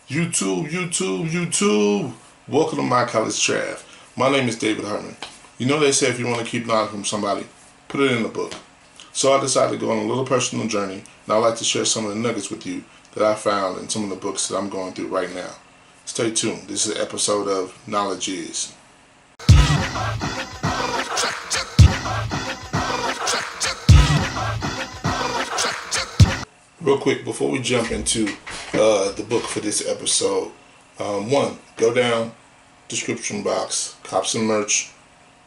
YouTube. Welcome to My College Trav. My name is David Hartman. You know they say if you want to keep knowledge from somebody, put it in a book. So I decided to go on a little personal journey, and I'd like to share some of the nuggets with you that I found in some of the books that I'm going through right now. Stay tuned. This is an episode of Knowledge Is. Real quick, before we jump into the book for this episode, one, go down, description box, cop some merch,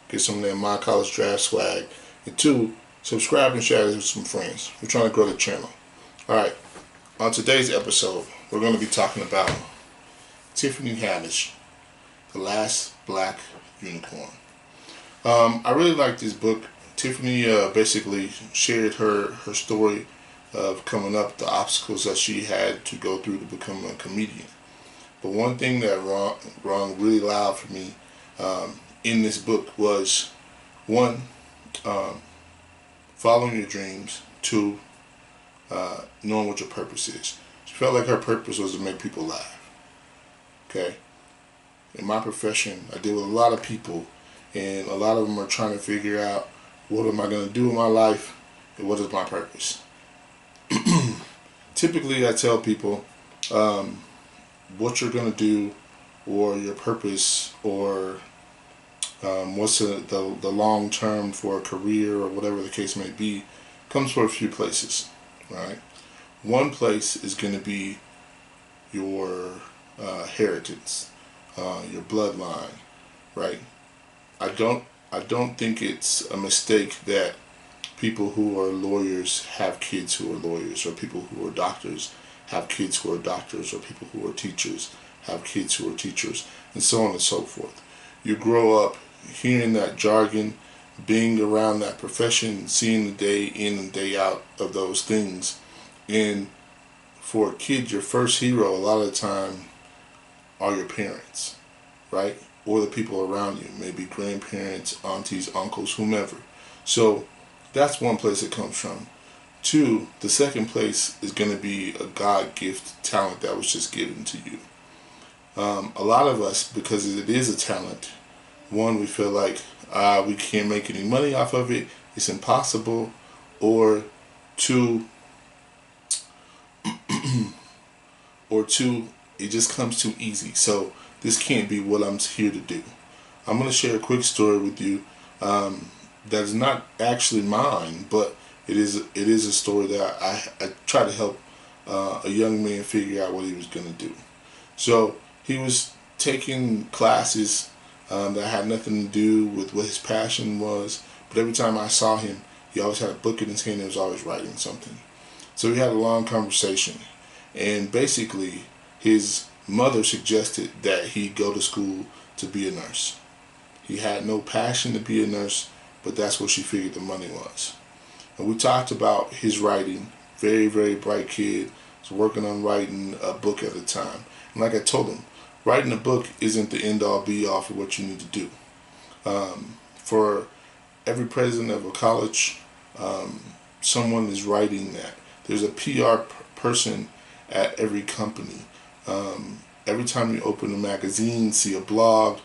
get some of that My College Draft swag, and two, subscribe and share this with some friends. We're trying to grow the channel. Alright, on today's episode, we're going to be talking about Tiffany Haddish, The Last Black Unicorn. I really like this book. Tiffany basically shared her story of coming up, the obstacles that she had to go through to become a comedian. But one thing that rung really loud for me in this book was, one, following your dreams, two, knowing what your purpose is. She felt like her purpose was to make people laugh. Okay? In my profession, I deal with a lot of people, and a lot of them are trying to figure out, what am I going to do in my life, and what is my purpose? Typically, I tell people what you're going to do, or your purpose, or what's the long term for a career, or whatever the case may be, comes from a few places. Right? One place is going to be your heritage, your bloodline. Right? I don't think it's a mistake that people who are lawyers have kids who are lawyers, or people who are doctors have kids who are doctors, or people who are teachers have kids who are teachers, and so on and so forth. You grow up hearing that jargon, being around that profession, seeing the day in and day out of those things. And for a kid, your first hero a lot of the time are your parents, right? Or the people around you, maybe grandparents, aunties, uncles, whomever. So that's one place it comes from. Two, the second place is going to be a God-gift talent that was just given to you. A lot of us, because it is a talent, one, we feel like we can't make any money off of it, it's impossible, or two, it just comes too easy. So this can't be what I'm here to do. I'm going to share a quick story with you that is not actually mine, but it is a story that I try to help a young man figure out what he was going to do. So he was taking classes that had nothing to do with what his passion was, but every time I saw him, he always had a book in his hand and was always writing something. So we had a long conversation, and basically his mother suggested that he go to school to be a nurse. He had no passion to be a nurse, but that's what she figured the money was. And we talked about his writing. Very, very bright kid. Was working on writing a book at a time. And like I told him, writing a book isn't the end-all be-all for what you need to do. For every president of a college, someone is writing that. There's a PR person at every company. Every time you open a magazine, see a blog,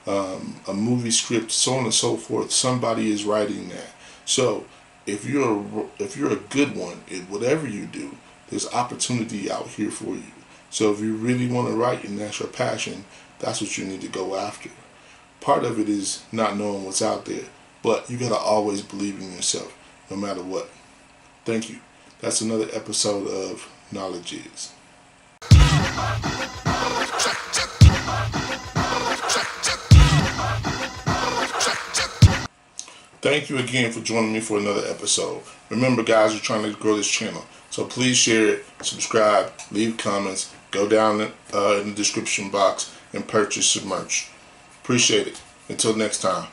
a movie script, so on and so forth, somebody is writing that. So if you're a good one in whatever you do, there's opportunity out here for you. So if you really want to write and that's your passion, that's what you need to go after. Part of it is not knowing what's out there, but you gotta always believe in yourself, no matter what. Thank you. That's another episode of Knowledge Is. Thank you again for joining me for another episode. Remember, guys, we're trying to grow this channel, so please share it, subscribe, leave comments, go down in the description box and purchase some merch. Appreciate it. Until next time.